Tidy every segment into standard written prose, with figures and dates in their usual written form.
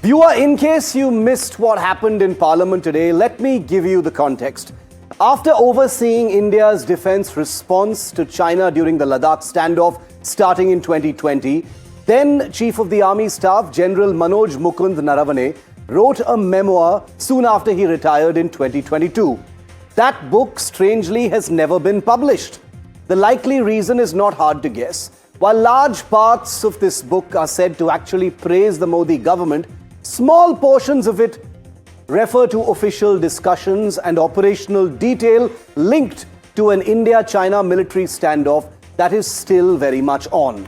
Viewer, in case you missed what happened in Parliament today, let me give you the context. After overseeing India's defense response to China during the Ladakh standoff starting in 2020, then Chief of the Army Staff General Manoj Mukund Naravane wrote a memoir soon after he retired in 2022. That book, strangely, has never been published. The likely reason is not hard to guess. While large parts of this book are said to actually praise the Modi government, small portions of it refer to official discussions and operational detail linked to an India-China military standoff that is still very much on.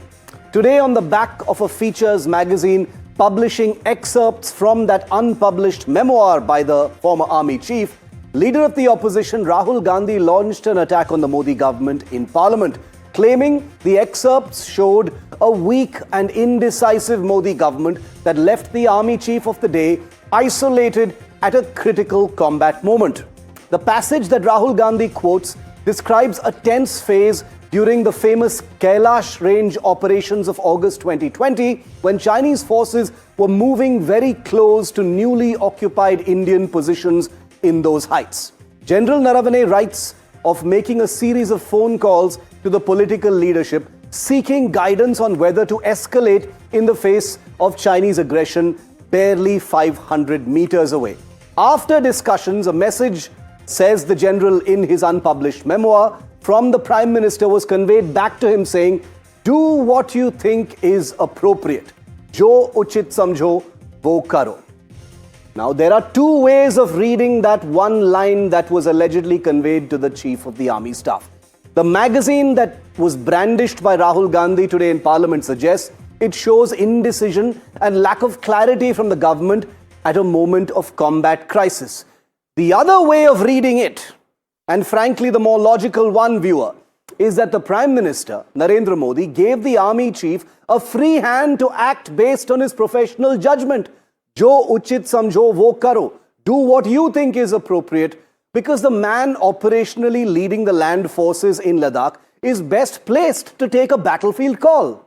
Today, on the back of a features magazine publishing excerpts from that unpublished memoir by the former army chief, leader of the opposition Rahul Gandhi launched an attack on the Modi government in Parliament, claiming the excerpts showed a weak and indecisive Modi government that left the army chief of the day isolated at a critical combat moment. The passage that Rahul Gandhi quotes describes a tense phase during the famous Kailash Range operations of August 2020, when Chinese forces were moving very close to newly occupied Indian positions in those heights. General Naravane writes of making a series of phone calls to the political leadership, seeking guidance on whether to escalate in the face of Chinese aggression barely 500 meters away. After discussions, a message, says the general in his unpublished memoir, from the Prime Minister was conveyed back to him saying, "Do what you think is appropriate. Jo uchit samjho, wo karo." Now, there are two ways of reading that one line that was allegedly conveyed to the Chief of the Army Staff. The magazine that was brandished by Rahul Gandhi today in Parliament suggests it shows indecision and lack of clarity from the government at a moment of combat crisis. The other way of reading it, and frankly the more logical one, viewer, is that the Prime Minister, Narendra Modi, gave the army chief a free hand to act based on his professional judgment. Jo uchit samjho wo karo. Do what you think is appropriate, because the man operationally leading the land forces in Ladakh is best placed to take a battlefield call.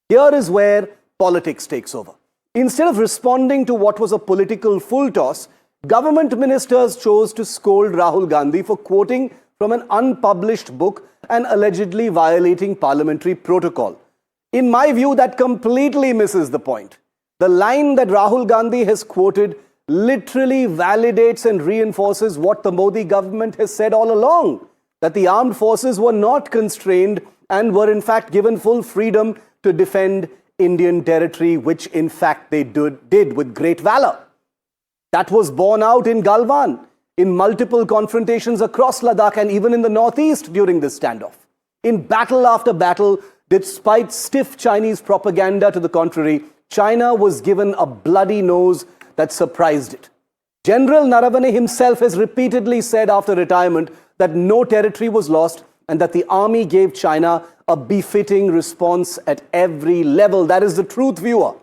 Here is where politics takes over. Instead of responding to what was a political full toss, government ministers chose to scold Rahul Gandhi for quoting from an unpublished book and allegedly violating parliamentary protocol. In my view, that completely misses the point. The line that Rahul Gandhi has quoted literally validates and reinforces what the Modi government has said all along, that the armed forces were not constrained and were in fact given full freedom to defend Indian territory, which in fact they did with great valor. That was borne out in Galwan, in multiple confrontations across Ladakh and even in the northeast during this standoff. In battle after battle, despite stiff Chinese propaganda to the contrary, China was given a bloody nose that surprised it. General Naravane himself has repeatedly said after retirement that no territory was lost and that the army gave China a befitting response at every level. That is the truth, viewer.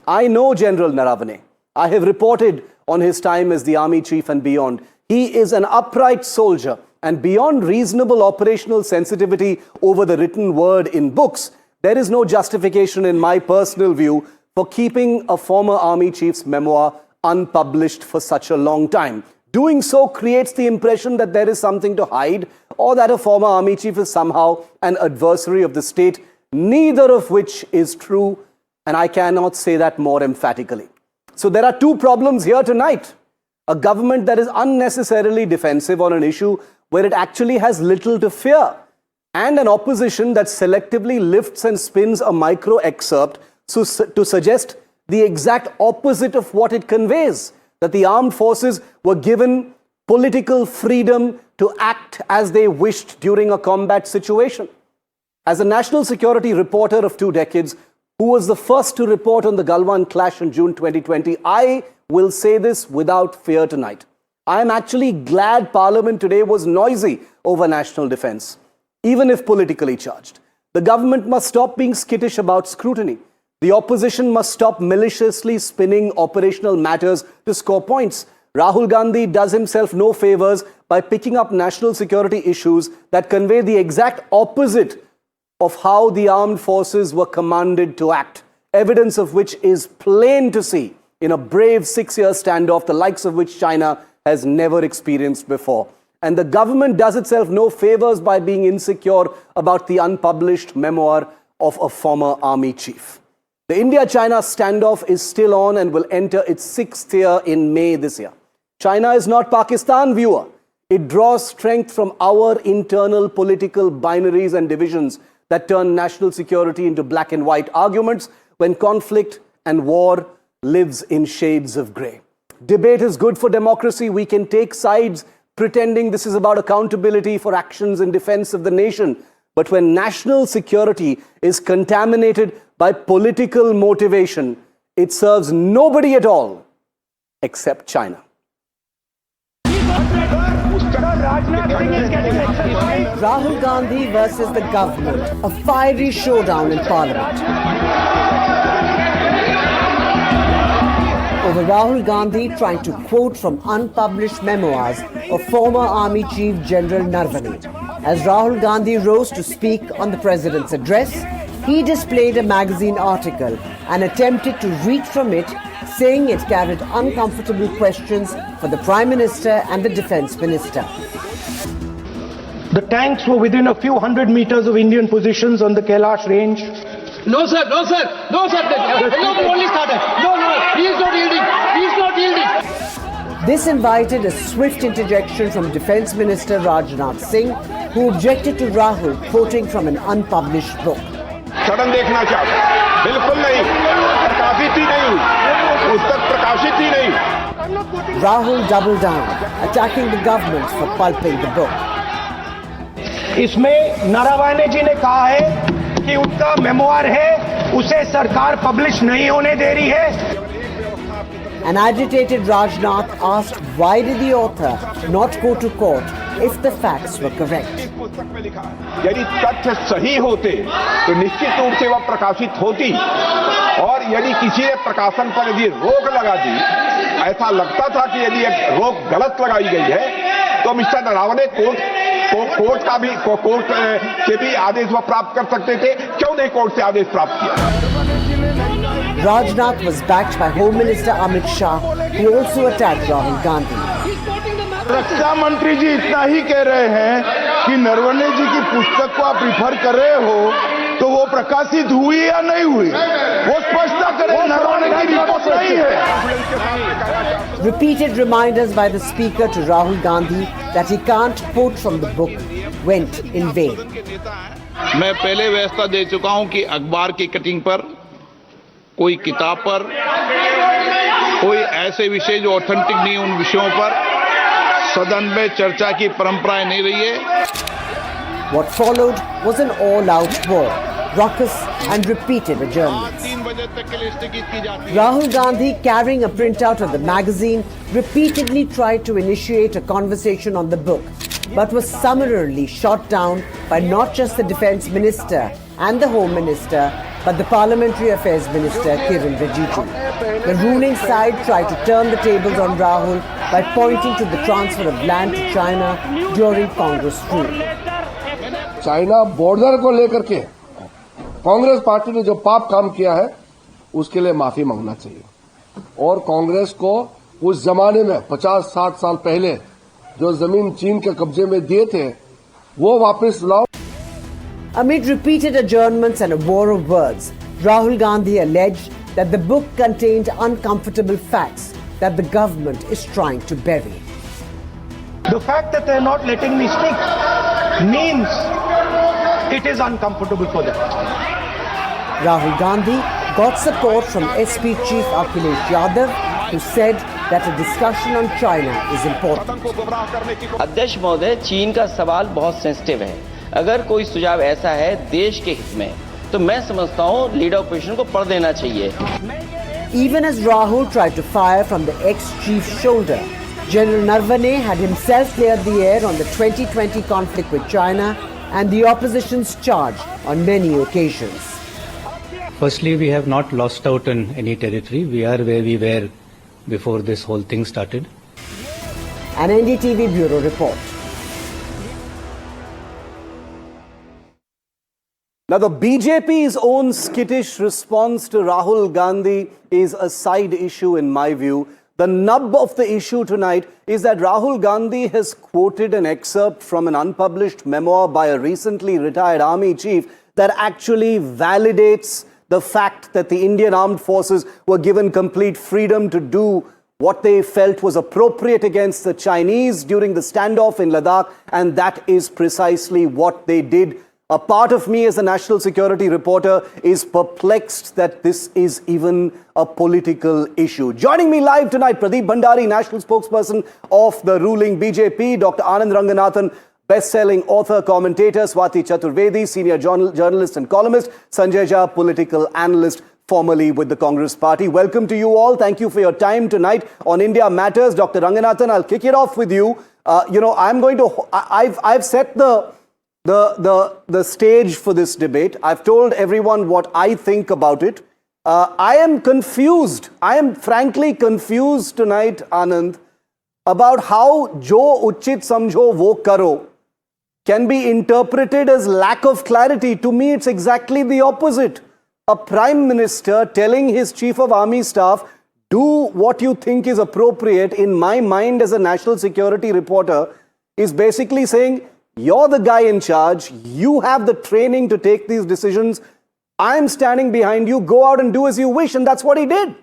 I know General Naravane. I have reported on his time as the army chief and beyond. He is an upright soldier, and beyond reasonable operational sensitivity over the written word in books, there is no justification in my personal view for keeping a former army chief's memoir unpublished for such a long time. Doing so creates the impression that there is something to hide, or that a former army chief is somehow an adversary of the state, neither of which is true, and I cannot say that more emphatically. So there are two problems here tonight. A government that is unnecessarily defensive on an issue where it actually has little to fear, and an opposition that selectively lifts and spins a micro excerpt to suggest the exact opposite of what it conveys, that the armed forces were given political freedom to act as they wished during a combat situation. As a national security reporter of 2 decades, who was the first to report on the Galwan clash in June 2020, I will say this without fear tonight. I am actually glad Parliament today was noisy over national defense, even if politically charged. The government must stop being skittish about scrutiny. The opposition must stop maliciously spinning operational matters to score points. Rahul Gandhi does himself no favors by picking up national security issues that convey the exact opposite of how the armed forces were commanded to act, evidence of which is plain to see in a brave 6-year standoff, the likes of which China has never experienced before. And the government does itself no favors by being insecure about the unpublished memoir of a former army chief. The India-China standoff is still on and will enter its 6th year in May this year. China is not Pakistan, viewer. It draws strength from our internal political binaries and divisions that turn national security into black and white arguments when conflict and war lives in shades of grey. Debate is good for democracy. We can take sides pretending this is about accountability for actions in defense of the nation. But when national security is contaminated by political motivation, it serves nobody at all except China. Rahul Gandhi versus the government, a fiery showdown in Parliament. Over Rahul Gandhi trying to quote from unpublished memoirs of former Army Chief General Naravane. As Rahul Gandhi rose to speak on the President's address, he displayed a magazine article and attempted to read from it, saying it carried uncomfortable questions for the Prime Minister and the Defence Minister. The tanks were within a few hundred meters of Indian positions on the Kailash range. No, sir. Hello, only started. No, he is not yielding. This invited a swift interjection from Defence Minister Rajnath Singh, who objected to Rahul quoting from an unpublished book. सड़न देखना चाहता बिल्कुल नहीं प्रकाशित ही नहीं पुस्तक प्रकाशित ही नहीं Rahul doubled down, attacking the government for pulping the book. इसमें नारावाने जी ने कहा है कि उनका मेमोआर है, उसे सरकार पब्लिश नहीं होने दे रही है. An agitated Rajnath asked why did the author not go to court if the facts were correct. यदि तथ्य सही होते तो निश्चित रूप से वह प्रकाशित होती और यदि किसी ने प्रकाशन पर यदि रोक लगा दी, ऐसा लगता था कि यदि एक रोक गलत लगाई गई है तो मिस्टर नरावने कोर्ट से भी आदेश वह प्राप्त कर सकते थे. क्यों नहीं कोर्ट से आदेश प्राप्त किया? Rajnath was backed by Home Minister Amit Shah, who also attacked Rahul Gandhi. रक्षा मंत्री जी इतना ही कह रहे हैं कि नरवणे जी की पुस्तक को आप रिफर कर रहे हो तो वो प्रकाशित हुई या नहीं हुई, वो स्पष्टता करें. नरवणे की रिपोर्ट नहीं है. Repeated reminders by the speaker to Rahul Gandhi that he can't quote from the book went in vain. मैं पहले व्यवस्था दे चुका हूं कि अखबार की कटिंग पर, कोई किताब पर, कोई ऐसे विषय जो ऑथेंटिक नहीं, उन विषयों पर सदन में चर्चा की परंपराएं नहीं रही है. What followed was an all-out war, ruckus and repeated adjournments. Rahul Gandhi, carrying a printout of the magazine, repeatedly tried to initiate a conversation on the book, but was summarily shot down by not just the Defence Minister and the Home Minister, but the Parliamentary Affairs Minister, Kiran Rijiju. The ruling side tried to turn the tables on Rahul by pointing to the transfer of land to China during Congress rule. China border को लेकर के Congress party ने जो पाप काम किया है उसके लिए माफी मांगना चाहिए और कांग्रेस को उस जमाने में 50-60 साल पहले जो जमीन चीन के कब्जे में दिए थे वो वापस लाओ. Amid repeated adjournments and a war of words, Rahul Gandhi alleged that the book contained uncomfortable facts that the government is trying to bury. The fact that they're not letting me speak means it is uncomfortable for them. Rahul Gandhi got support from SP Chief Akhilesh Yadav, who said that a discussion on China is important. अध्यक्ष महोदय, चीन का सवाल बहुत sensitive है. अगर कोई सुझाव ऐसा है देश के हित में तो मैं समझता हूं लीडर ऑपोजिशन को पढ़ देना चाहिए. Even as Rahul tried to fire from the ex-chief's shoulder, General Naravane had himself cleared the air on the 2020 conflict with China and the opposition's charge on many occasions. Firstly, we have not lost out on any territory. We are where we were before this whole thing started. An NDTV Bureau report. Now, the BJP's own skittish response to Rahul Gandhi is a side issue in my view. The nub of the issue tonight is that Rahul Gandhi has quoted an excerpt from an unpublished memoir by a recently retired army chief that actually validates the fact that the Indian armed forces were given complete freedom to do what they felt was appropriate against the Chinese during the standoff in Ladakh, and that is precisely what they did. A part of me as a national security reporter is perplexed that this is even a political issue. Joining me live tonight, Pradeep Bhandari, national spokesperson of the ruling BJP, Dr. Anand Ranganathan, best-selling author, commentator, Swati Chaturvedi, senior journalist and columnist, Sanjay, political analyst, formerly with the Congress party. Welcome to you all. Thank you for your time tonight on India Matters. Dr. Ranganathan, I'll kick it off with you. I've set the stage for this debate. I've told everyone what I think about it. I am confused. I am frankly confused tonight, Anand, about how jo uchit samjho wo karo can be interpreted as lack of clarity. To me, it's exactly the opposite. A prime minister telling his chief of army staff, do what you think is appropriate, in my mind as a national security reporter, is basically saying, you're the guy in charge. You have the training to take these decisions. I'm standing behind you. Go out and do as you wish. And that's what he did.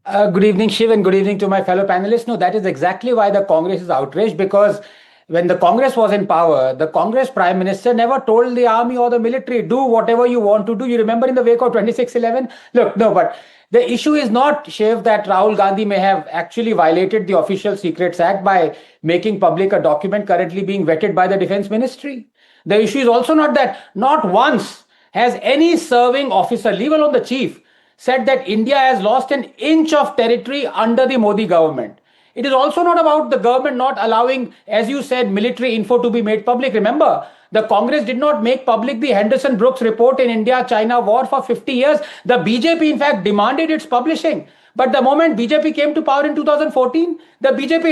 Good evening, Shiv, and good evening to my fellow panelists. No, that is exactly why the Congress is outraged, because when the Congress was in power, the Congress Prime Minister never told the army or the military, do whatever you want to do. You remember in the wake of 26/11? Look, no, but the issue is not, Shiv, that Rahul Gandhi may have actually violated the Official Secrets Act by making public a document currently being vetted by the Defense Ministry. The issue is also not that not once has any serving officer, leave alone the chief, said that India has lost an inch of territory under the Modi government. It is also not about the government not allowing, as you said, military info to be made public. Remember, the Congress did not make public the Henderson Brooks report in India-China war for 50 years. The BJP, in fact, demanded its publishing. But the moment BJP came to power in 2014, the BJP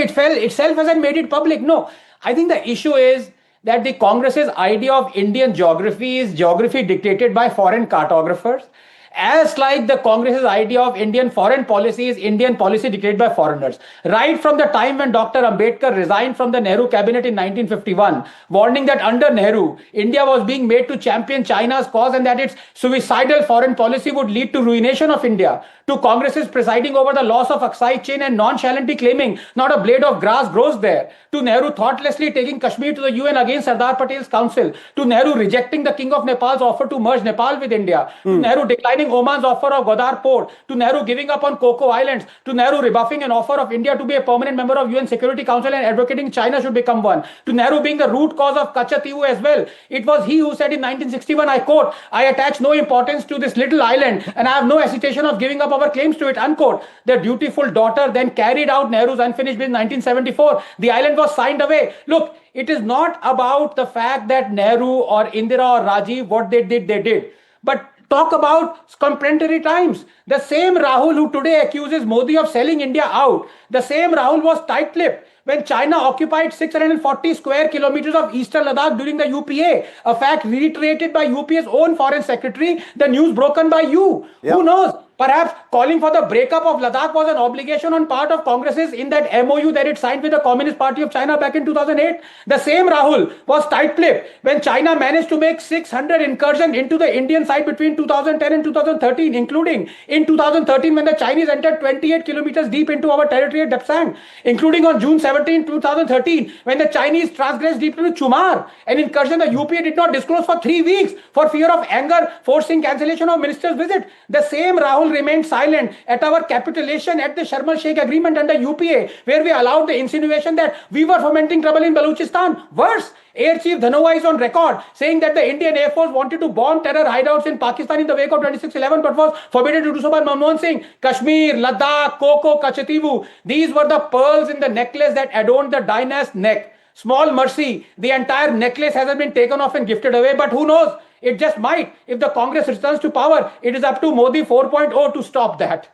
itself hasn't made it public. No, I think the issue is that the Congress's idea of Indian geography is geography dictated by foreign cartographers. As like the Congress's idea of Indian foreign policy is Indian policy dictated by foreigners. Right from the time when Dr. Ambedkar resigned from the Nehru cabinet in 1951, warning that under Nehru, India was being made to champion China's cause and that its suicidal foreign policy would lead to ruination of India, to Congress's presiding over the loss of Aksai Chin and nonchalantly claiming not a blade of grass grows there, to Nehru thoughtlessly taking Kashmir to the UN against Sardar Patel's counsel, to Nehru rejecting the King of Nepal's offer to merge Nepal with India, to Nehru declining Oman's offer of Godar port, to Nehru giving up on Coco Islands, to Nehru rebuffing an offer of India to be a permanent member of UN Security Council and advocating China should become one, to Nehru being the root cause of Kachativu as well. It was he who said in 1961, I quote, I attach no importance to this little island and I have no hesitation of giving up our claims to it, unquote. The dutiful daughter then carried out Nehru's unfinished bill in 1974. The island was signed away. Look, it is not about the fact that Nehru or Indira or Rajiv, what they did. But talk about contemporary times. The same Rahul who today accuses Modi of selling India out, the same Rahul was tight-lipped when China occupied 640 square kilometers of eastern Ladakh during the UPA, a fact reiterated by UPA's own foreign secretary, the news broken by you. Yep. Who knows? Perhaps calling for the breakup of Ladakh was an obligation on part of Congress's in that MOU that it signed with the Communist Party of China back in 2008. The same Rahul was tight-lipped when China managed to make 600 incursions into the Indian side between 2010 and 2013, including in 2013 when the Chinese entered 28 kilometers deep into our territory at Dapsang, including on June 17, 2013 when the Chinese transgressed deep into Chumar, an incursion the UPA did not disclose for 3 weeks for fear of anger, forcing cancellation of minister's visit. The same Rahul remained silent at our capitulation at the Sharm el-Sheikh agreement under UPA, where we allowed the insinuation that we were fomenting trouble in Balochistan. Worse, Air Chief Dhanoa is on record saying that the Indian Air Force wanted to bomb terror hideouts in Pakistan in the wake of 26/11 but was forbidden to do so by Manmohan Singh. Kashmir, Ladakh, Coco, Kachativu, these were the pearls in the necklace that adorned the dynast's neck. Small mercy, the entire necklace hasn't been taken off and gifted away, but who knows? It just might. If the Congress returns to power, it is up to Modi 4.0 to stop that.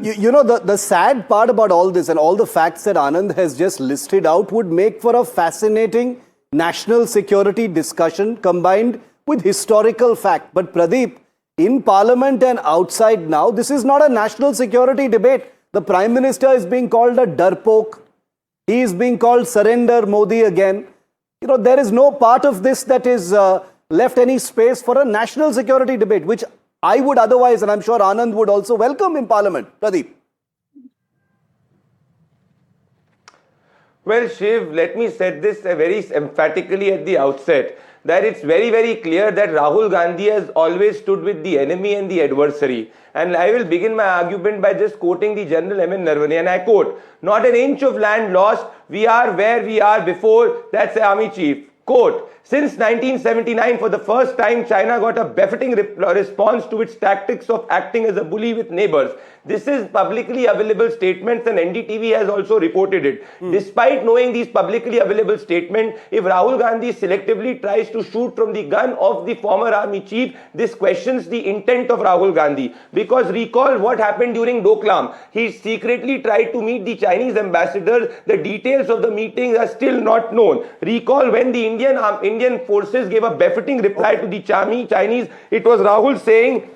You know, the sad part about all this and all the facts that Anand has just listed out would make for a fascinating national security discussion combined with historical fact. But Pradeep, in Parliament and outside now, this is not a national security debate. The Prime Minister is being called a darpok. He is being called Surrender Modi again. You know, there is no part of this that is left any space for a national security debate, which I would otherwise, and I'm sure Anand would also welcome in Parliament. Pradeep. Well, Shiv, let me set this very emphatically at the outset, that it's very, very clear that Rahul Gandhi has always stood with the enemy and the adversary. And I will begin my argument by just quoting the General MM Naravane, and I quote, "Not an inch of land lost, we are where we are before, that's the army chief." Quote, "Since 1979, for the first time, China got a befitting response to its tactics of acting as a bully with neighbors." This is publicly available statements, and NDTV has also reported it. Despite knowing these publicly available statements, if Rahul Gandhi selectively tries to shoot from the gun of the former army chief, this questions the intent of Rahul Gandhi. Because recall what happened during Doklam. He secretly tried to meet the Chinese ambassador. The details of the meeting are still not known. Recall when the Indian forces gave a befitting reply to the Chinese, it was Rahul saying,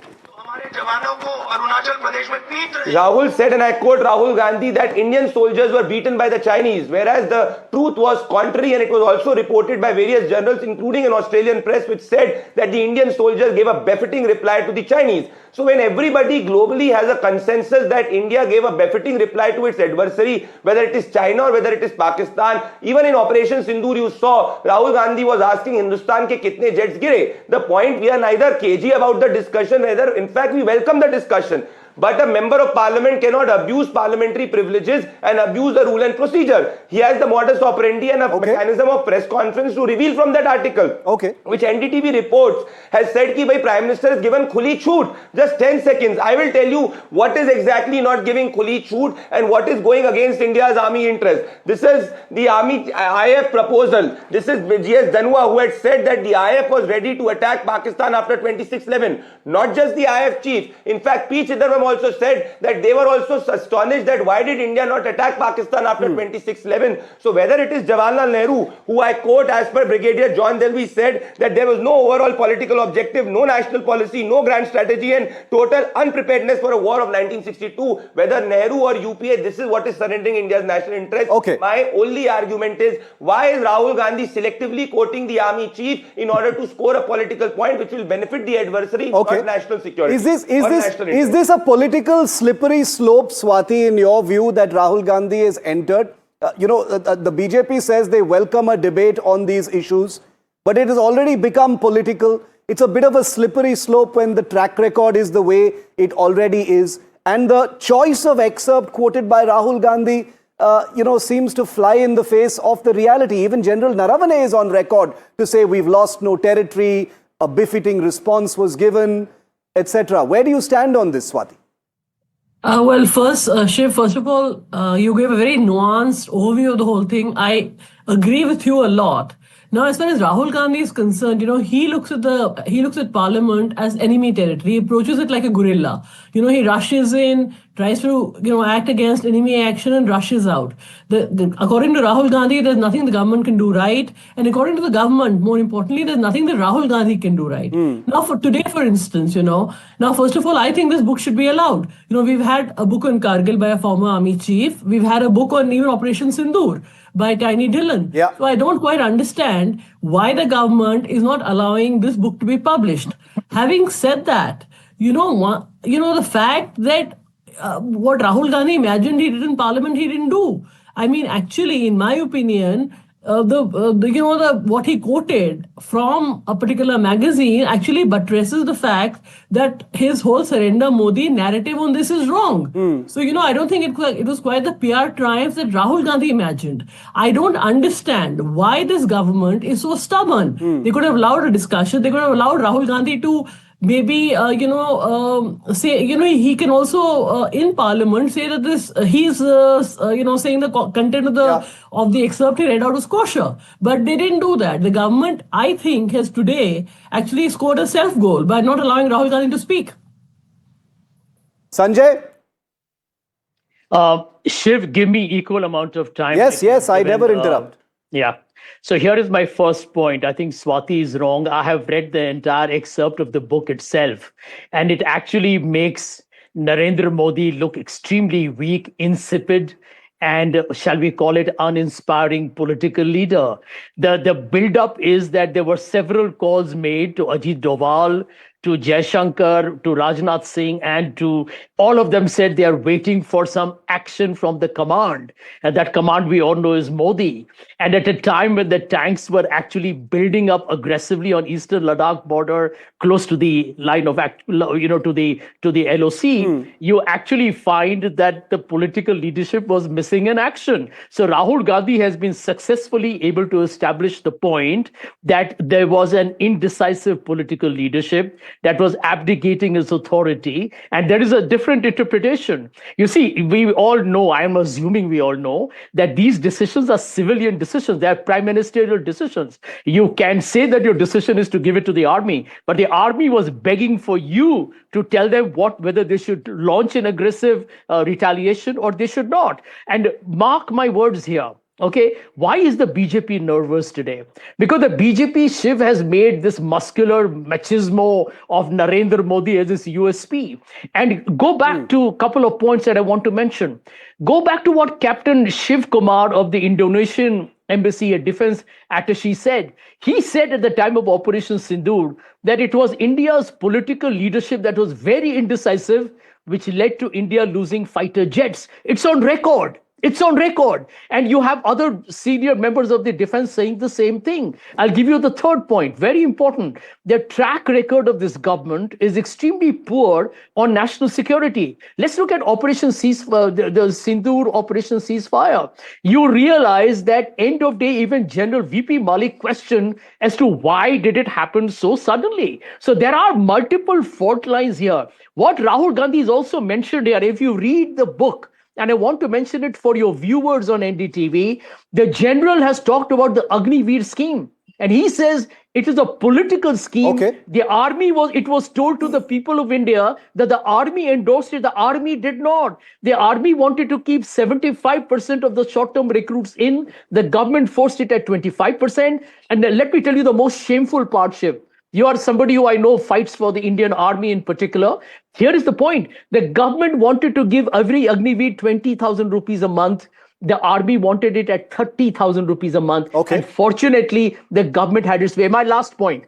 Rahul said, and I quote Rahul Gandhi, that Indian soldiers were beaten by the Chinese, whereas the truth was contrary, and it was also reported by various journals, including an Australian press, which said that the Indian soldiers gave a befitting reply to the Chinese. So when everybody globally has a consensus that India gave a befitting reply to its adversary, whether it is China or whether it is Pakistan, even in Operation Sindoor you saw Rahul Gandhi was asking Hindustan ke kitne jets gire. The point, we are neither cagey about the discussion, neither, in fact, we welcome the discussion. But a member of parliament cannot abuse parliamentary privileges and abuse the rule and procedure. He has the modus operandi and a mechanism of press conference to reveal from that article, which NDTV reports has said that Prime Minister has given khuli choot. Just 10 seconds. I will tell you what is exactly not giving khuli choot and what is going against India's army interest. This is the army IF proposal. This is GS Dhanua, who had said that the IF was ready to attack Pakistan after 26/11. Not just the IF chief. In fact, P. Chidambaram also said that they were also astonished that why did India not attack Pakistan after 26/11. So whether it is Jawaharlal Nehru, who I quote as per Brigadier John Delby said that there was no overall political objective, no national policy, no grand strategy, and total unpreparedness for a war of 1962. Whether Nehru or UPA, this is what is surrendering India's national interest. My only argument is, why is Rahul Gandhi selectively quoting the army chief in order to score a political point which will benefit the adversary, not national security? Is this a political slippery slope, Swati, in your view, that Rahul Gandhi has entered? The BJP says they welcome a debate on these issues, but it has already become political. It's a bit of a slippery slope when the track record is the way it already is. And the choice of excerpt quoted by Rahul Gandhi, seems to fly in the face of the reality. Even General Naravane is on record to say we've lost no territory, a befitting response was given, etc. Where do you stand on this, Swati? Well, Shiv, first of all, you gave a very nuanced overview of the whole thing. I agree with you a lot. Now, as far as Rahul Gandhi is concerned, he looks at Parliament as enemy territory. He approaches it like a gorilla. He rushes in, tries to act against enemy action and rushes out. According to Rahul Gandhi, there's nothing the government can do right, and according to the government, more importantly, there's nothing that Rahul Gandhi can do right. Now, for today, for instance, now first of all, I think this book should be allowed. We've had a book on Kargil by a former army chief. We've had a book on even Operation Sindoor by Tiny Dillon. So I don't quite understand why the government is not allowing this book to be published. Having said that, the fact that what Rahul Gandhi imagined he did in Parliament, he didn't do. I mean, actually, in my opinion, what he quoted from a particular magazine actually buttresses the fact that his whole Surrender Modi narrative on this is wrong. So, I don't think it was quite the PR triumph that Rahul Gandhi imagined. I don't understand why this government is so stubborn. They could have allowed a discussion. They could have allowed Rahul Gandhi to maybe, say, he can also in Parliament say that he's, saying the content of the excerpt he read out was kosher. But they didn't do that. The government, I think, has today actually scored a self-goal by not allowing Rahul Gandhi to speak. Sanjay? Shiv, give me equal amount of time. Yes, I never interrupt. Yeah. So here is my first point. I think Swati is wrong. I have read the entire excerpt of the book itself, and it actually makes Narendra Modi look extremely weak, insipid, and shall we call it uninspiring political leader. The build-up is that there were several calls made to Ajit Doval, to Jaishankar, to Rajnath Singh, and to all of them said they are waiting for some action from the command. And that command we all know is Modi. And at a time when the tanks were actually building up aggressively on eastern Ladakh border, close to the line of to the LOC, you actually find that the political leadership was missing in action. So Rahul Gandhi has been successfully able to establish the point that there was an indecisive political leadership that was abdicating its authority, and there is a different interpretation. You see, we all know, I am assuming we all know, that these decisions are civilian decisions. They are prime ministerial decisions. You can say that your decision is to give it to the army, but the army was begging for you to tell them whether they should launch an aggressive retaliation or they should not. And mark my words here. Okay, why is the BJP nervous today? Because the BJP, Shiv, has made this muscular machismo of Narendra Modi as its USP. And go back to a couple of points that I want to mention. Go back to what Captain Shiv Kumar of the Indonesian Embassy and Defense Attaché said. He said at the time of Operation Sindoor that it was India's political leadership that was very indecisive, which led to India losing fighter jets. It's on record. It's on record. And you have other senior members of the defense saying the same thing. I'll give you the third point, very important. The track record of this government is extremely poor on national security. Let's look at Operation Ceasefire, the Sindoor Operation Ceasefire. You realize that end of day, even General VP Malik questioned as to why did it happen so suddenly. So there are multiple fault lines here. What Rahul Gandhi is also mentioned here, if you read the book, and I want to mention it for your viewers on NDTV, the general has talked about the Agniveer scheme. And he says it is a political scheme. Okay. The army it was told to the people of India that the army endorsed it. The army did not. The army wanted to keep 75% of the short-term recruits in. The government forced it at 25%. And let me tell you the most shameful part, Shiv. You are somebody who I know fights for the Indian army in particular. Here is the point. The government wanted to give every Agniveer 20,000 rupees a month. The army wanted it at 30,000 rupees a month. Okay. And fortunately, the government had its way. My last point.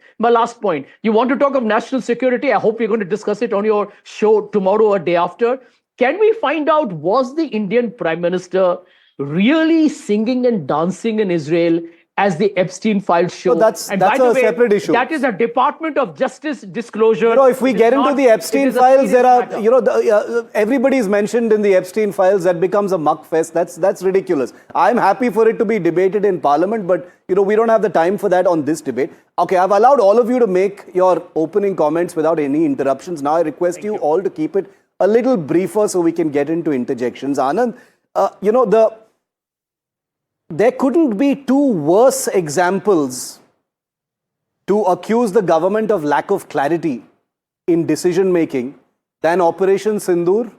You want to talk of national security? I hope we're going to discuss it on your show tomorrow or day after. Can we find out, was the Indian Prime Minister really singing and dancing in Israel as the Epstein files show? So that's a separate issue. That is a Department of Justice disclosure. You know, if we get into the Epstein files, there are, everybody's mentioned in the Epstein files. That becomes a muck fest. That's ridiculous. I'm happy for it to be debated in Parliament, but we don't have the time for that on this debate. Okay, I've allowed all of you to make your opening comments without any interruptions. Now I request you all to keep it a little briefer so we can get into interjections. Anand, there couldn't be two worse examples to accuse the government of lack of clarity in decision-making than Operation Sindoor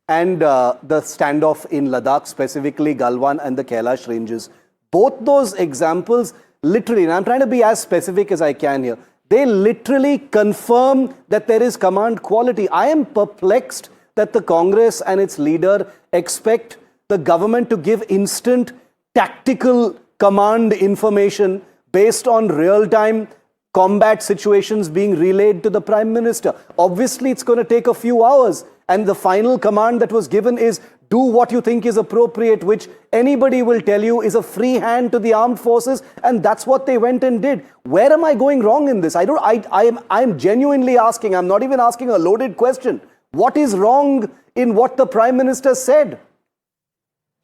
and the standoff in Ladakh, specifically Galwan and the Kailash ranges. Both those examples literally, and I'm trying to be as specific as I can here, they literally confirm that there is command quality. I am perplexed that the Congress and its leader expect the government to give instant tactical command information based on real-time combat situations being relayed to the Prime Minister. Obviously, it's going to take a few hours. And the final command that was given is do what you think is appropriate, which anybody will tell you is a free hand to the armed forces. And that's what they went and did. Where am I going wrong in this? I'm genuinely asking. I'm not even asking a loaded question. What is wrong in what the Prime Minister said?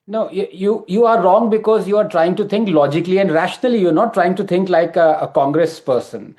No, you are wrong because you are trying to think logically and rationally. You're not trying to think like a Congress person.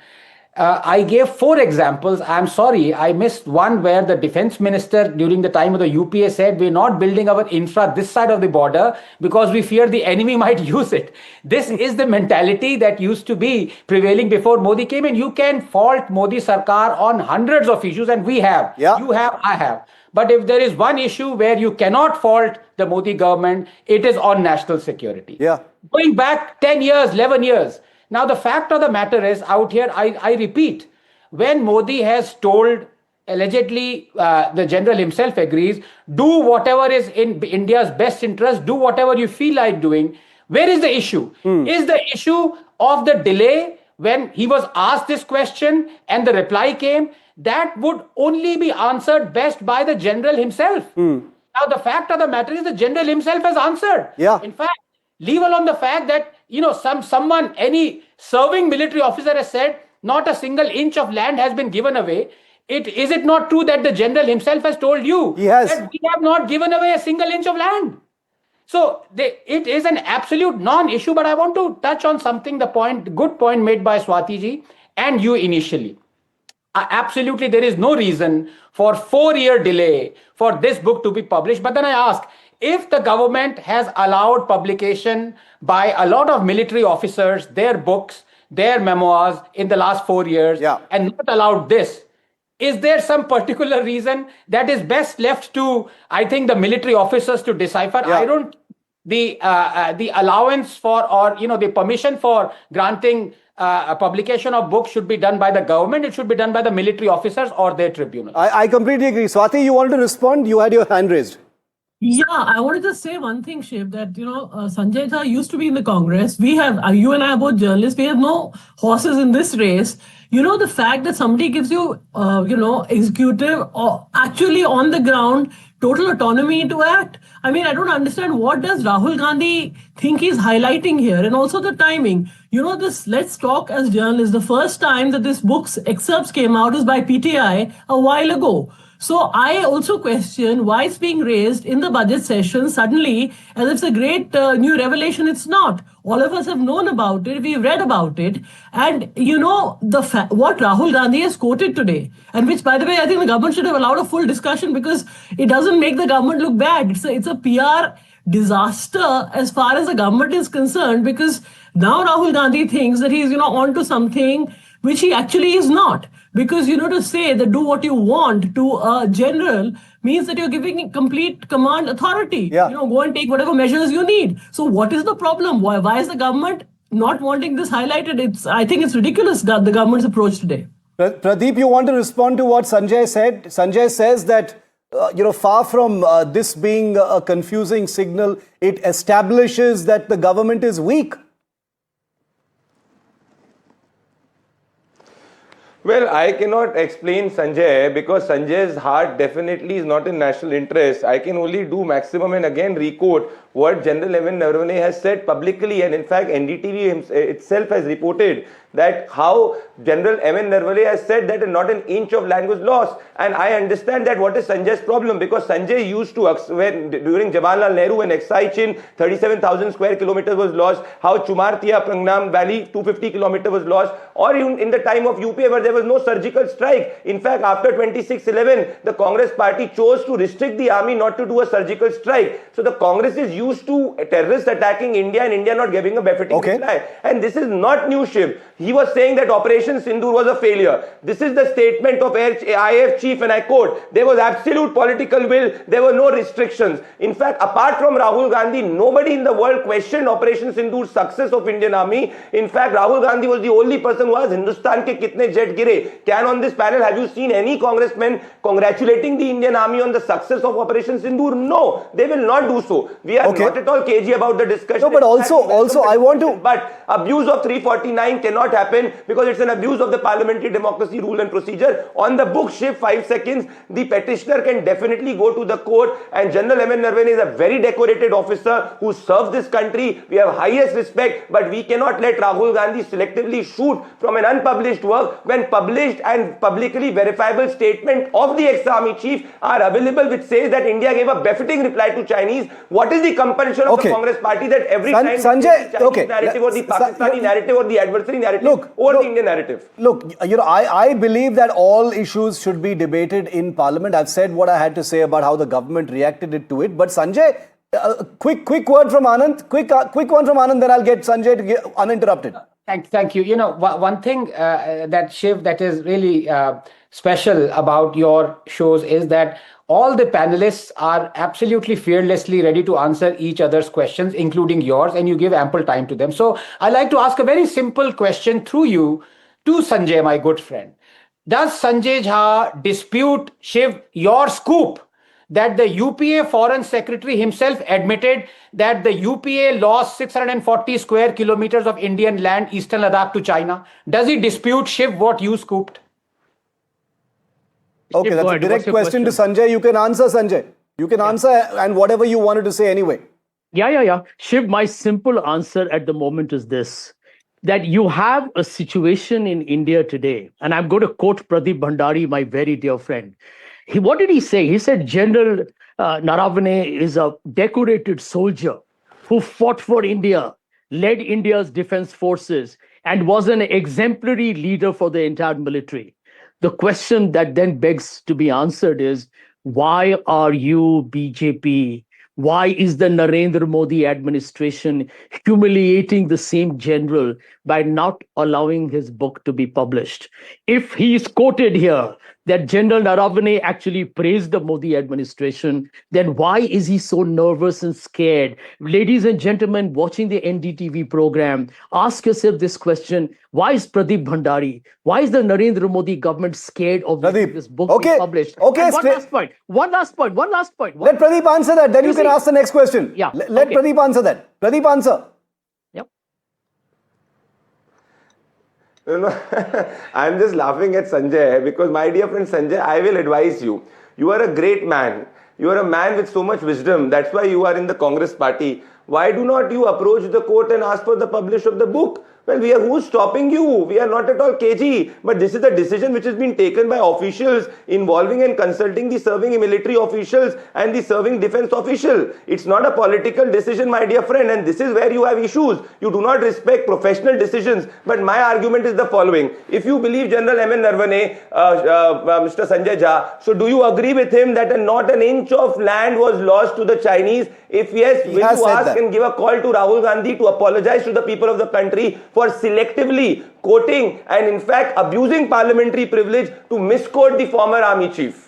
I gave 4 examples. I'm sorry, I missed one where the defense minister during the time of the UPA said, we're not building our infra this side of the border because we fear the enemy might use it. This is the mentality that used to be prevailing before Modi came in. You can fault Modi Sarkar on hundreds of issues, and we have. Yeah. You have, I have. But if there is one issue where you cannot fault the Modi government, it is on national security. Yeah. Going back 10 years, 11 years. Now, the fact of the matter is, out here, I repeat, when Modi has told, allegedly, the general himself agrees, do whatever is in India's best interest, do whatever you feel like doing. Where is the issue? Is the issue of the delay when he was asked this question and the reply came? That would only be answered best by the general himself. Now, the fact of the matter is the general himself has answered. Yeah. In fact, leave alone the fact that, someone, any serving military officer has said, not a single inch of land has been given away. Is it not true that the general himself has told you that we have not given away a single inch of land? So it is an absolute non-issue, but I want to touch on something, good point made by Swati ji and you initially. Absolutely, there is no reason for 4-year delay for this book to be published. But then I ask, if the government has allowed publication by a lot of military officers, their books, their memoirs in the last 4 years, and not allowed this, is there some particular reason that is best left to, I think, the military officers to decipher? I don't. The allowance for, or the permission for granting a publication of books should be done by the government. It should be done by the military officers or their tribunal. I completely agree. Swati, you wanted to respond? You had your hand raised. Yeah, I wanted to say one thing, Shiv, that, Sanjay Jha used to be in the Congress. We have, you and I are both journalists. We have no horses in this race. The fact that somebody gives you, executive or actually on the ground, total autonomy to act. I mean, I don't understand, what does Rahul Gandhi think he's highlighting here? And also the timing. This Let's Talk as journalists, the first time that this book's excerpts came out was by PTI a while ago. So I also question why it's being raised in the budget session suddenly as if it's a great new revelation. It's not. All of us have known about it. We've read about it. And, what Rahul Gandhi has quoted today, and which, by the way, I think the government should have allowed a full discussion because it doesn't make the government look bad. It's a PR disaster as far as the government is concerned, because now Rahul Gandhi thinks that he's, onto something which he actually is not. Because, to say that do what you want to a general means that you're giving complete command authority. Go and take whatever measures you need. So what is the problem? Why is the government not wanting this highlighted? I think it's ridiculous, that the government's approach today. Pradeep, you want to respond to what Sanjay said? Sanjay says that, far from this being a confusing signal, it establishes that the government is weak. Well, I cannot explain Sanjay because Sanjay's heart definitely is not in national interest. I can only do maximum and again requote what General MM Naravane has said publicly, and in fact NDTV itself has reported that how General MM Naravane has said that not an inch of land was lost. And I understand that what is Sanjay's problem, because Sanjay used to, during Jawaharlal Nehru and Exai Chin, 37,000 square kilometers was lost, how Chumartia Prangnam Valley, 250 kilometers was lost, or even in the time of UPA where there was no surgical strike. In fact, after 26/11, the Congress party chose to restrict the army not to do a surgical strike. So the Congress is used to terrorists attacking India and India not giving a befitting reply. And this is not new, Shiv. He was saying that Operation Sindoor was a failure. This is the statement of IAF chief, and I quote, there was absolute political will, there were no restrictions. In fact, apart from Rahul Gandhi, nobody in the world questioned Operation Sindoor's success of Indian army. In fact, Rahul Gandhi was the only person who asked Hindustan ke kitne jet gire. Can on this panel have you seen any congressman congratulating the Indian army on the success of Operation Sindoor? No, they will not do so. We are not at all cagey about the discussion. No, but also I want to... But abuse of 349 cannot happen because it's an abuse of the parliamentary democracy rule and procedure. On the book, Shiv, 5 seconds, the petitioner can definitely go to the court, and General MM Naravane is a very decorated officer who serves this country. We have highest respect, but we cannot let Rahul Gandhi selectively shoot from an unpublished work when published and publicly verifiable statement of the ex-army chief are available, which says that India gave a befitting reply to Chinese. What is the compulsion of the Congress party that every time Sanjay, the Chinese narrative or the Pakistani narrative or the adversary narrative over the Indian narrative? Look, I believe that all issues should be debated in Parliament. I've said what I had to say about how the government reacted to it. But Sanjay, quick word from Anand. Quick one from Anand, then I'll get Sanjay to get uninterrupted. Thank you. One thing that, Shiv, that is really special about your shows is that all the panelists are absolutely fearlessly ready to answer each other's questions, including yours, and you give ample time to them. So I'd like to ask a very simple question through you to Sanjay, my good friend. Does Sanjay Jha dispute, Shiv, your scoop that the UPA Foreign Secretary himself admitted that the UPA lost 640 square kilometers of Indian land, Eastern Ladakh, to China? Does he dispute, Shiv, what you scooped? Okay, that's a direct question to Sanjay. You can answer, Sanjay. You can answer and whatever you wanted to say anyway. Yeah. Shiv, my simple answer at the moment is this, that you have a situation in India today, and I'm going to quote Pradeep Bhandari, my very dear friend. What did he say? He said General Naravane is a decorated soldier who fought for India, led India's defense forces, and was an exemplary leader for the entire military. The question that then begs to be answered is, why are you, BJP, why is the Narendra Modi administration humiliating the same general by not allowing his book to be published? If he is quoted here that General Naravane actually praised the Modi administration, then why is he so nervous and scared? Ladies and gentlemen watching the NDTV program, ask yourself this question. Why is Pradeep Bhandari, why is the Narendra Modi government scared of this book being published? Okay, and one last point. Let Pradeep answer that, then you can ask the next question. Yeah. Let Pradeep answer that. Pradeep, answer. No, I'm just laughing at Sanjay because, my dear friend Sanjay, I will advise you. You are a great man. You are a man with so much wisdom. That's why you are in the Congress party. Why do not you approach the court and ask for the publish of the book? Well, who's stopping you? We are not at all cagey. But this is a decision which has been taken by officials involving and consulting the serving military officials and the serving defense official. It's not a political decision, my dear friend. And this is where you have issues. You do not respect professional decisions. But my argument is the following. If you believe General MM Naravane, Mr. Sanjay Jha, so do you agree with him that not an inch of land was lost to the Chinese? If yes, will you ask and give a call to Rahul Gandhi to apologize to the people of the country for selectively quoting and in fact abusing parliamentary privilege to misquote the former army chief?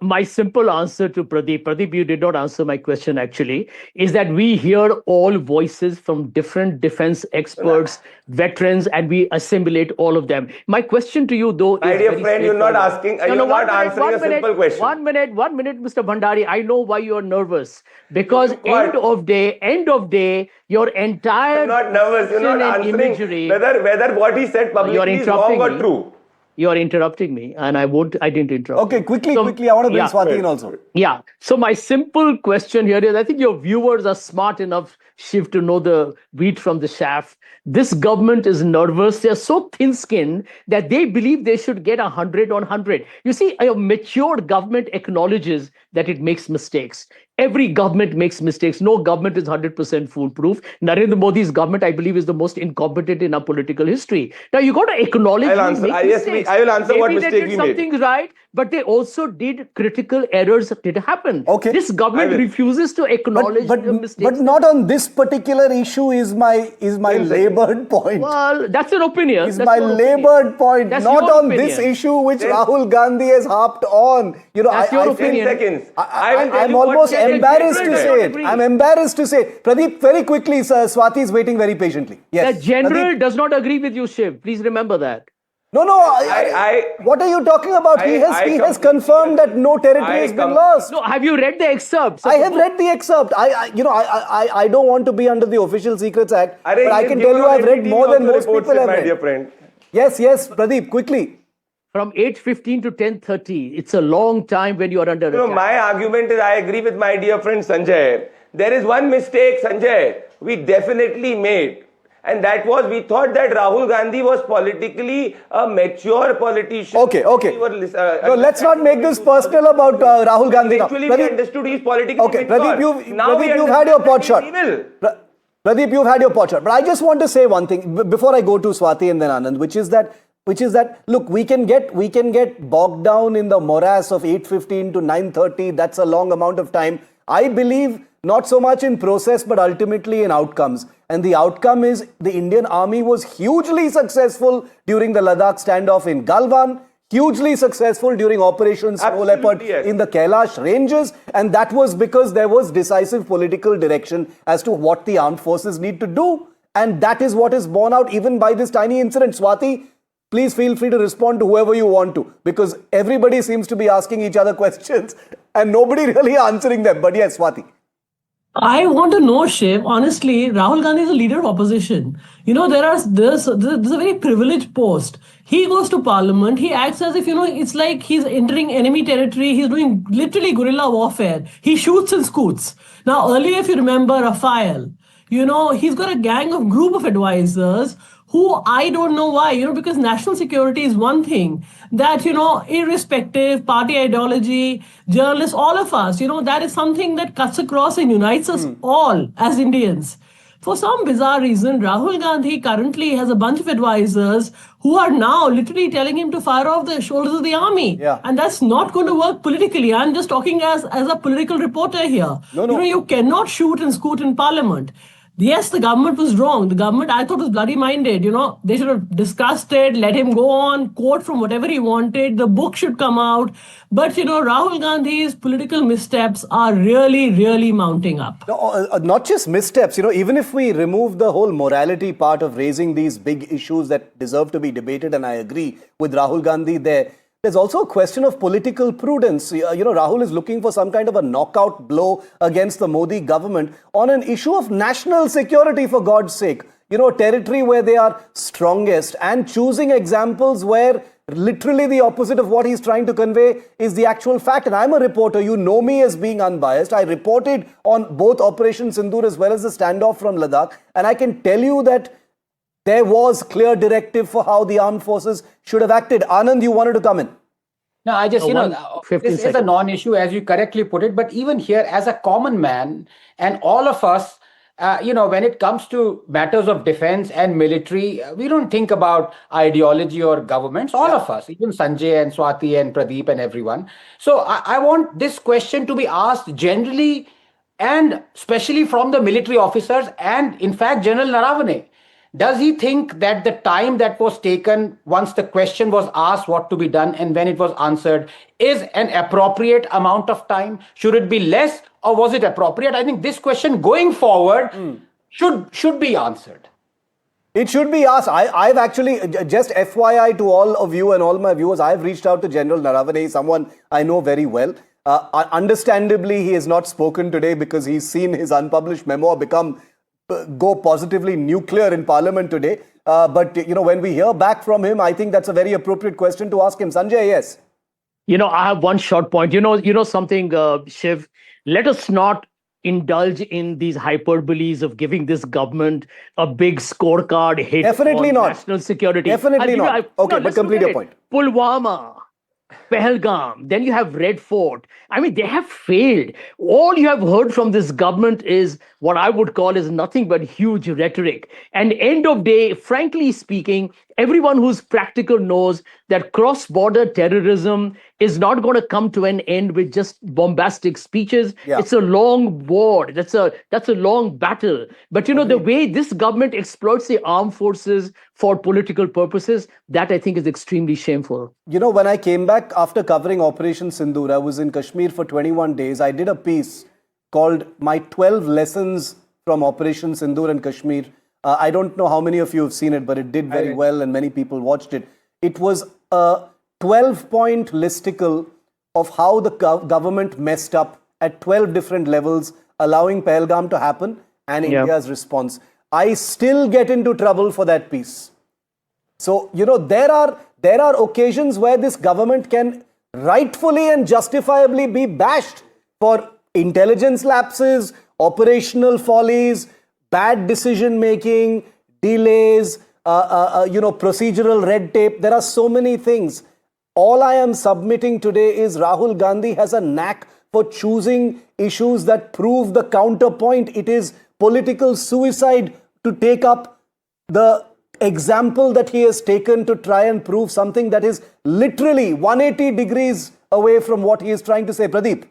My simple answer to Pradeep, you did not answer my question actually, is that we hear all voices from different defense experts, veterans, and we assimilate all of them. My question to you, though, my dear friend, you're not asking, you're not answering a simple question. One minute, Mr. Bhandari. I know why you are nervous, because end of day, your entire I'm not nervous. You're not answering whether what he said publicly is wrong or true. You're interrupting me, and I didn't interrupt. Okay, quickly, I want to bring Swati in also. Yeah. So my simple question here is, I think your viewers are smart enough, Shiv, to know the wheat from the chaff. This government is nervous. They're so thin-skinned that they believe they should get 100 on 100. You see, a mature government acknowledges that it makes mistakes. Every government makes mistakes. No government is 100% foolproof. Narendra Modi's government, I believe, is the most incompetent in our political history. Now, you got to acknowledge mistakes. I will answer what mistake we made. Something right, but they also did critical errors that did happen. Okay. This government refuses to acknowledge the mistakes. But not on this particular issue is my labored point. Well, that's an opinion. Is my labored point. That's not on this issue which Rahul Gandhi has harped on. You know, that's your opinion. I'm almost embarrassed to say it. I'm embarrassed to say it. Pradeep, very quickly, sir, Swati is waiting very patiently. Yes. The general does not agree with you, Shiv. Please remember that. No. What are you talking about? He has confirmed that no territory has been lost. No, have you read the excerpt? I have read the excerpt. I don't want to be under the Official Secrets Act, but I can tell you I've read more than most people have read. Dear friend. Yes, Pradeep, quickly. From 8:15 to 10:30, it's a long time when you are under attack. My argument is, I agree with my dear friend Sanjay. There is one mistake, Sanjay, we definitely made. And that was, we thought that Rahul Gandhi was politically a mature politician. Okay. No, let's not make this personal about Rahul Gandhi now. Actually, we understood he's politically mature. Pradeep, you've had your pot shot. Pradeep, you've had your pot shot. But I just want to say one thing before I go to Swati and then Anand, which is that look, we can get bogged down in the morass of 8:15 to 9:30. That's a long amount of time. I believe not so much in process, but ultimately in outcomes. And the outcome is the Indian army was hugely successful during the Ladakh standoff in Galwan, hugely successful during Operation Snow Leopard yes. in the Kailash ranges, and that was because there was decisive political direction as to what the armed forces need to do, and that is what is borne out even by this tiny incident. Swati, please feel free to respond to whoever you want to, because everybody seems to be asking each other questions and nobody really answering them. But yes, Swati. I want to know, Shiv, honestly, Rahul Gandhi is a leader of opposition. You know, there's a very privileged post. He goes to parliament, he acts as if, it's like he's entering enemy territory, he's doing literally guerrilla warfare. He shoots and scoots. Now, earlier, if you remember, Rafael, he's got a group of advisors who I don't know why, because national security is one thing that, irrespective party ideology, journalists, all of us, that is something that cuts across and unites us all as Indians. For some bizarre reason, Rahul Gandhi currently has a bunch of advisors who are now literally telling him to fire off the shoulders of the army. Yeah. And that's not going to work politically. I'm just talking as a political reporter here. No. You cannot shoot and scoot in parliament. Yes, the government was wrong. The government, I thought, was bloody-minded. They should have discussed it, let him go on, quote from whatever he wanted. The book should come out. But, Rahul Gandhi's political missteps are really, really mounting up. No, not just missteps. Even if we remove the whole morality part of raising these big issues that deserve to be debated, and I agree with Rahul Gandhi there, there's also a question of political prudence. Rahul is looking for some kind of a knockout blow against the Modi government on an issue of national security, for God's sake. Territory where they are strongest, and choosing examples where literally the opposite of what he's trying to convey is the actual fact. And I'm a reporter. You know me as being unbiased. I reported on both Operation Sindoor as well as the standoff from Ladakh. And I can tell you that there was clear directive for how the armed forces should have acted. Anand, you wanted to come in. No, I just, this is a non-issue, as you correctly put it. But even here, as a common man, and all of us, when it comes to matters of defense and military, we don't think about ideology or governments, all of us, even Sanjay and Swati and Pradeep and everyone. So I want this question to be asked generally, and especially from the military officers and, in fact, General Naravane. Does he think that the time that was taken once the question was asked what to be done and when it was answered is an appropriate amount of time? Should it be less, or was it appropriate? I think this question going forward should be answered. It should be asked. I've actually, just FYI to all of you and all my viewers, I've reached out to General Naravane, someone I know very well. Understandably, he has not spoken today because he's seen his unpublished memoir go positively nuclear in Parliament today. But, when we hear back from him, I think that's a very appropriate question to ask him. Sanjay, yes. I have one short point. Something, Shiv, let us not indulge in these hyperboles of giving this government a big scorecard hit. Definitely not. National security. Definitely not. Okay, but complete your point. Pulwama, Pahalgam, then you have Red Fort. They have failed. All you have heard from this government is what I would call is nothing but huge rhetoric. And end of day, frankly speaking, everyone who's practical knows that cross-border terrorism is not going to come to an end with just bombastic speeches. Yeah. It's a long war. That's a long battle. But the way this government exploits the armed forces for political purposes, that I think is extremely shameful. When I came back after covering Operation Sindoor, I was in Kashmir for 21 days. I did a piece called My 12 Lessons from Operation Sindoor and Kashmir. I don't know how many of you have seen it, but it did very well and many people watched it. It was a 12-point listicle of how the government messed up at 12 different levels, allowing Pahalgam to happen and India's response. I still get into trouble for that piece. So, there are occasions where this government can rightfully and justifiably be bashed for intelligence lapses, operational follies, bad decision-making, delays, procedural red tape. There are so many things. All I am submitting today is Rahul Gandhi has a knack for choosing issues that prove the counterpoint. It is political suicide to take up the example that he has taken to try and prove something that is literally 180 degrees away from what he is trying to say. Pradeep.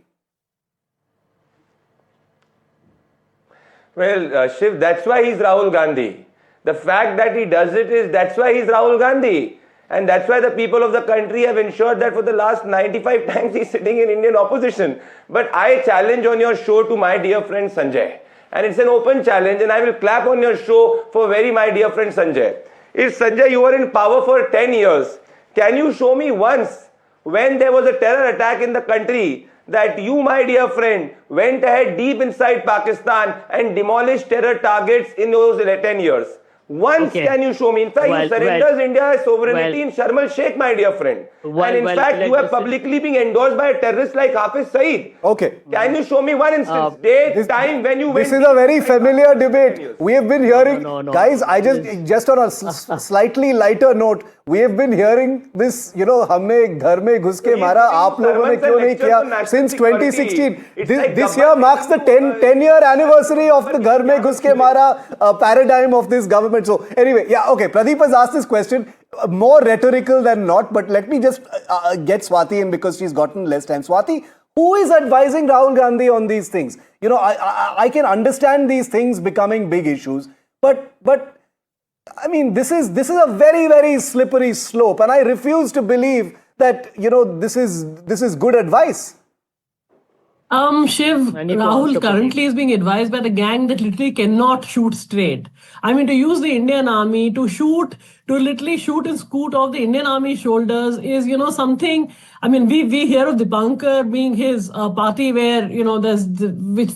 Well, Shiv, that's why he's Rahul Gandhi. The fact that he does it is, that's why he's Rahul Gandhi. And that's why the people of the country have ensured that for the last 95 times he's sitting in Indian opposition. But I challenge on your show to my dear friend Sanjay. And it's an open challenge, and I will clap on your show for my dear friend Sanjay. If Sanjay, you were in power for 10 years, can you show me once when there was a terror attack in the country that you, my dear friend, went ahead deep inside Pakistan and demolished terror targets in those 10 years? Once can you show me? In fact, you surrenders India's sovereignty in Sharm el-Sheikh, my dear friend. And in fact, you have publicly been endorsed by a terrorist like Hafiz Saeed. Okay. Can you show me one instance, date, time when you went? This is a very familiar debate. We have been hearing, guys, I just on a slightly lighter note, we have been hearing this, you know, humne ghar mein ghus ke mara, aap logon ne kyun nahi kiya, since 2016. This year marks the 10-year anniversary of the ghar mein ghus ke mara paradigm of this government. So anyway, yeah, okay, Pradeep has asked this question, more rhetorical than not, but let me just get Swati in because she's gotten less time. Swati, who is advising Rahul Gandhi on these things? You know, I can understand these things becoming big issues, but I mean, this is a very, very slippery slope, and I refuse to believe that, you know, this is good advice. Shiv, Rahul currently is being advised by the gang that literally cannot shoot straight. I mean, to use the Indian army, to literally shoot and scoot off the Indian army shoulders is, you know, something. I mean, we hear of Dipankar being his party where, you know, which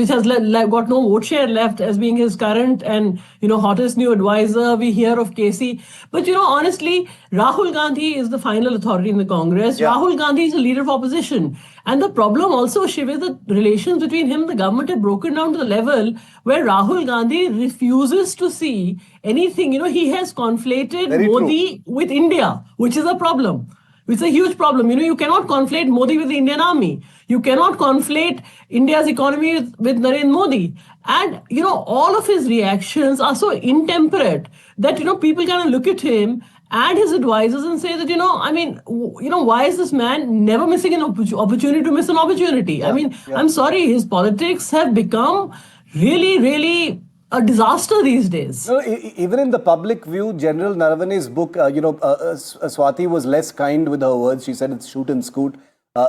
has got no vote share left as being his current and, you know, hottest new advisor. We hear of Casey. But, you know, honestly, Rahul Gandhi is the final authority in the Congress. Yeah. Rahul Gandhi is a leader of opposition. And the problem also, Shiv, is that relations between him and the government have broken down to the level where Rahul Gandhi refuses to see anything. You know, he has conflated Modi with India, which is a problem. It's a huge problem. You know, you cannot conflate Modi with the Indian army. You cannot conflate India's economy with Narendra Modi. And, you know, all of his reactions are so intemperate that, you know, people kind of look at him and his advisors and say that, you know, I mean, you know, why is this man never missing an opportunity to miss an opportunity? Yeah, I mean, I'm sorry, his politics have become really, really a disaster these days. No, even in the public view, General Naravane's book, Swati was less kind with her words. She said it's shoot and scoot.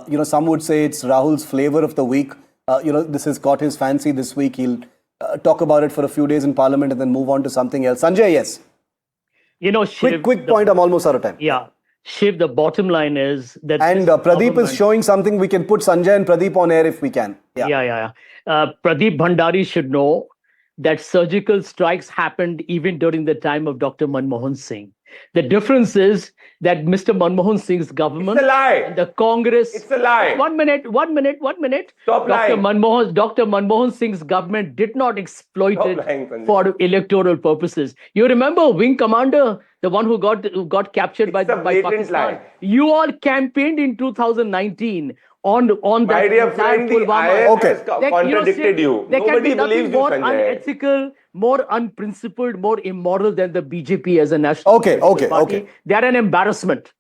You know, some would say it's Rahul's flavor of the week. You know, this has caught his fancy this week. He'll talk about it for a few days in Parliament and then move on to something else. Sanjay, yes. You know, Shiv, quick point, I'm almost out of time. Yeah. Shiv, the bottom line is that... And Pradeep is showing something. We can put Sanjay and Pradeep on air if we can. Yeah. Pradeep Bhandari should know that surgical strikes happened even during the time of Dr. Manmohan Singh. The difference is that Mr. Manmohan Singh's government... It's a lie. And the Congress... It's a lie. One minute. Stop lying. Dr. Manmohan Singh's government did not exploit it for electoral purposes. You remember Wing Commander, the one who got captured by Pakistan? Lie. You all campaigned in 2019 on that. My dear friend, the IF has contradicted you. Nobody believes you, more Sanjay. Unethical, more unprincipled, more immoral than the BJP as a national party. They are an embarrassment.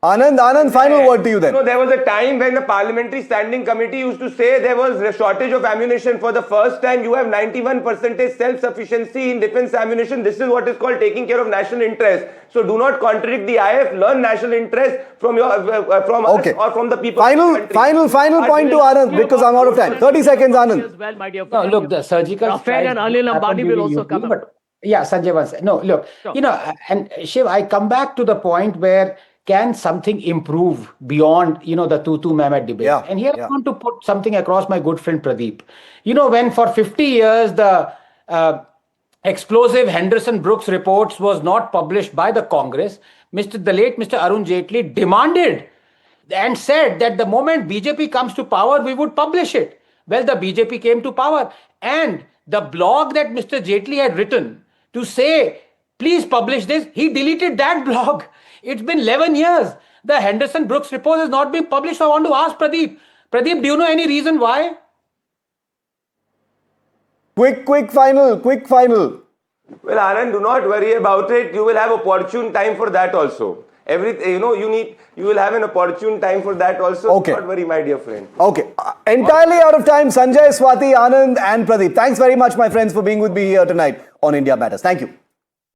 Anand, final word to you then. No, there was a time when the Parliamentary Standing Committee used to say there was a shortage of ammunition. For the first time, you have 91% self-sufficiency in defense ammunition. This is what is called taking care of national interest. So do not contradict the IF. Learn national interest from us or from the people. Final point to Anand because I'm out of time. 30 seconds, Anand. Well, my dear no, look, the surgical strike and Anil Ambani will also come up. Yeah, Sanjay once. No, look, you know, and Shiv, I come back to the point where can something improve beyond, you know, the Tutu Mehmet debate? Yeah, and here I want to put something across my good friend Pradeep. You know, when for 50 years the explosive Henderson Brooks reports was not published by the Congress, the late Mr. Arun Jaitley demanded and said that the moment BJP comes to power, we would publish it. Well, the BJP came to power, and the blog that Mr. Jaitley had written to say, please publish this, he deleted that blog. It's been 11 years. The Henderson Brooks report has not been published. So I want to ask Pradeep. Pradeep, do you know any reason why? Quick final. Well, Anand, do not worry about it. You will have opportune time for that also. You will have an opportune time for that also. Okay. Don't worry, my dear friend. Okay. Entirely out of time. Sanjay, Swati, Anand and Pradeep. Thanks very much, my friends, for being with me here tonight on India Matters. Thank you.